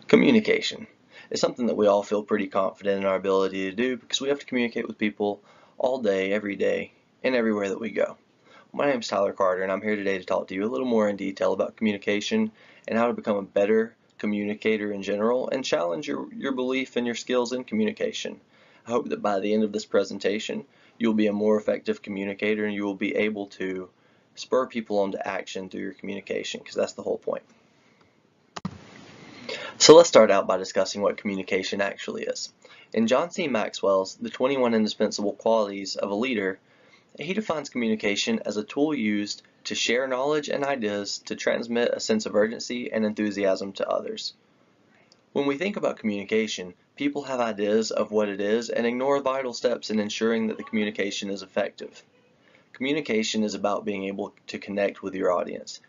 Communication is something that we all feel pretty confident in our ability to do because we have to communicate with people all day, and everywhere that we go. My name is Tyler Carter, and I'm here today to talk to you a little more in detail about communication and how to become a better communicator in general and challenge your belief and your skills in communication. I hope that by the end of this presentation, you'll be a more effective communicator and you will be able to spur people on to action through your communication, because that's the whole point. So let's start out by discussing what communication actually is. In John C. Maxwell's The 21 Indispensable Qualities of a Leader, he defines communication as a tool used to share knowledge and ideas to transmit a sense of urgency and enthusiasm to others. When we think about communication, people have ideas of what it is and ignore vital steps in ensuring that the communication is effective. Communication is about being able to connect with your audience,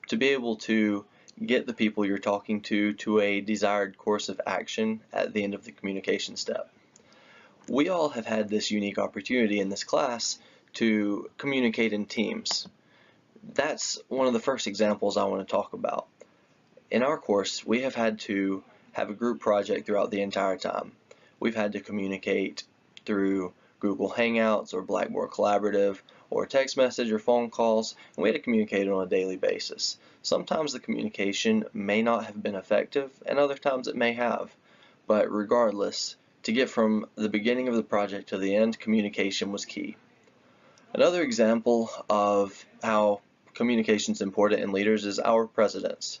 to be able to get the people you're talking to a desired course of action at the end of the communication step. We all have had this unique opportunity in this class to communicate in teams. That's one of the first examples I want to talk about. In our course, we have had to have a group project throughout the entire time. We've had to communicate through Google Hangouts or Blackboard Collaborative or text message or phone calls, and we had to communicate on a daily basis. Sometimes the communication may not have been effective, and other times it may have. But regardless, to get from the beginning of the project to the end, communication was key. Another example of how communication is important in leaders is our presidents.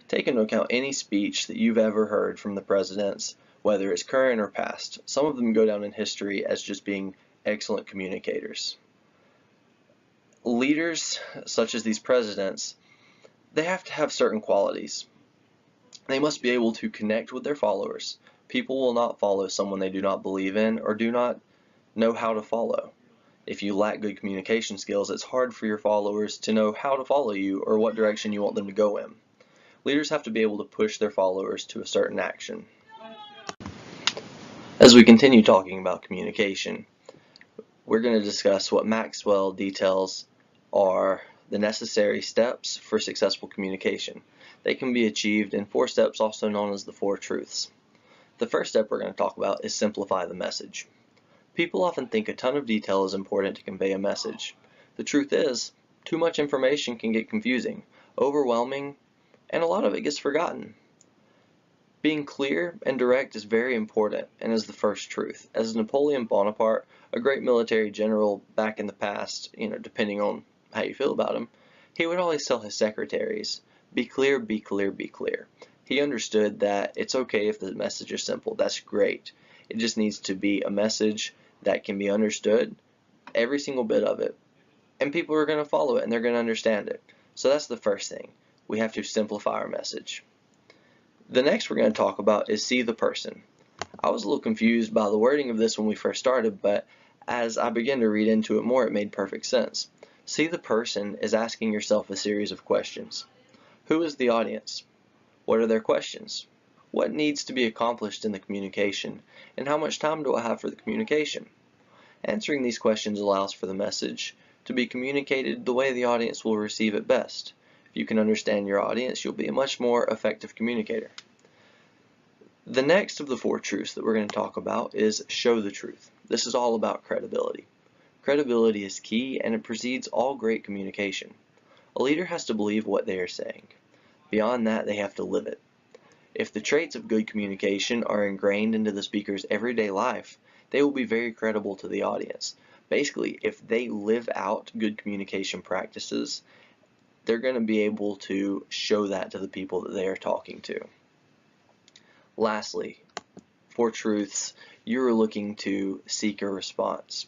Take into account any speech that you've ever heard from the presidents, whether it's current or past. Some of them go down in history as just being excellent communicators. Leaders, such as these presidents, they have to have certain qualities. They must be able to connect with their followers. People will not follow someone they do not believe in or do not know how to follow. If you lack good communication skills, it's hard for your followers to know how to follow you or what direction you want them to go in. Leaders have to be able to push their followers to a certain action. As we continue talking about communication, we're going to discuss what Maxwell details are the necessary steps for successful communication. They can be achieved in 4 steps, also known as the 4 truths. The first step we're going to talk about is simplify the message. People often think a ton of detail is important to convey a message. The truth is, too much information can get confusing, overwhelming, and a lot of it gets forgotten. Being clear and direct is very important and is the first truth. As Napoleon Bonaparte, a great military general back in the past, depending on how you feel about him, he would always tell his secretaries, be clear, be clear, be clear. He understood that it's okay if the message is simple. That's great. It just needs to be a message that can be understood, every single bit of it, and people are going to follow it and they're going to understand it. So that's the first thing. We have to simplify our message. The next we're going to talk about is see the person. I was a little confused by the wording of this when we first started, but as I began to read into it more, it made perfect sense. See the person is asking yourself a series of questions. Who is the audience? What are their questions? What needs to be accomplished in the communication? And how much time do I have for the communication? Answering these questions allows for the message to be communicated the way the audience will receive it best. If you can understand your audience, you'll be a much more effective communicator. The next of the 4 truths that we're going to talk about is show the truth. This is all about credibility. Credibility is key and it precedes all great communication. A leader has to believe what they are saying. Beyond that, they have to live it. If the traits of good communication are ingrained into the speaker's everyday life, they will be very credible to the audience. Basically, if they live out good communication practices, they're going to be able to show that to the people that they are talking to. Lastly, 4 truths, you're looking to seek a response.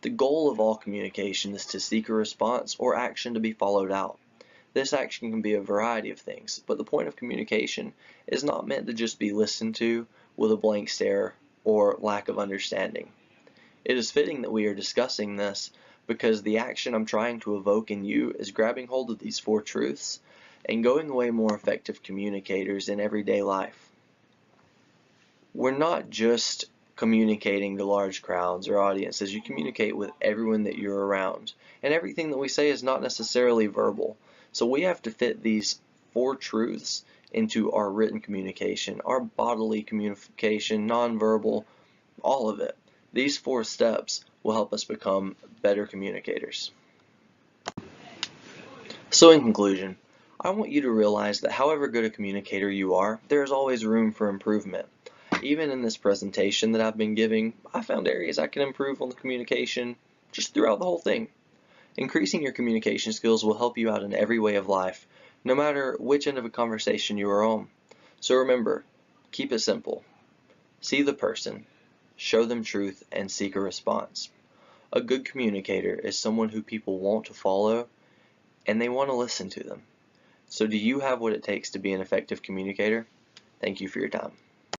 The goal of all communication is to seek a response or action to be followed out. This action can be a variety of things, but the point of communication is not meant to just be listened to with a blank stare or lack of understanding. It is fitting that we are discussing this because the action I'm trying to evoke in you is grabbing hold of these 4 truths and going away more effective communicators in everyday life. We're not just communicating to large crowds or audiences. You communicate with everyone that you're around, and everything that we say is not necessarily verbal. So we have to fit these 4 truths into our written communication, our bodily communication, nonverbal, all of it. These 4 steps will help us become better communicators. So in conclusion, I want you to realize that however good a communicator you are, there is always room for improvement. Even in this presentation that I've been giving, I found areas I can improve on the communication just throughout the whole thing. Increasing your communication skills will help you out in every way of life, no matter which end of a conversation you are on. So remember, keep it simple. See the person, show them truth, and seek a response. A good communicator is someone who people want to follow and they want to listen to them. So do you have what it takes to be an effective communicator? Thank you for your time.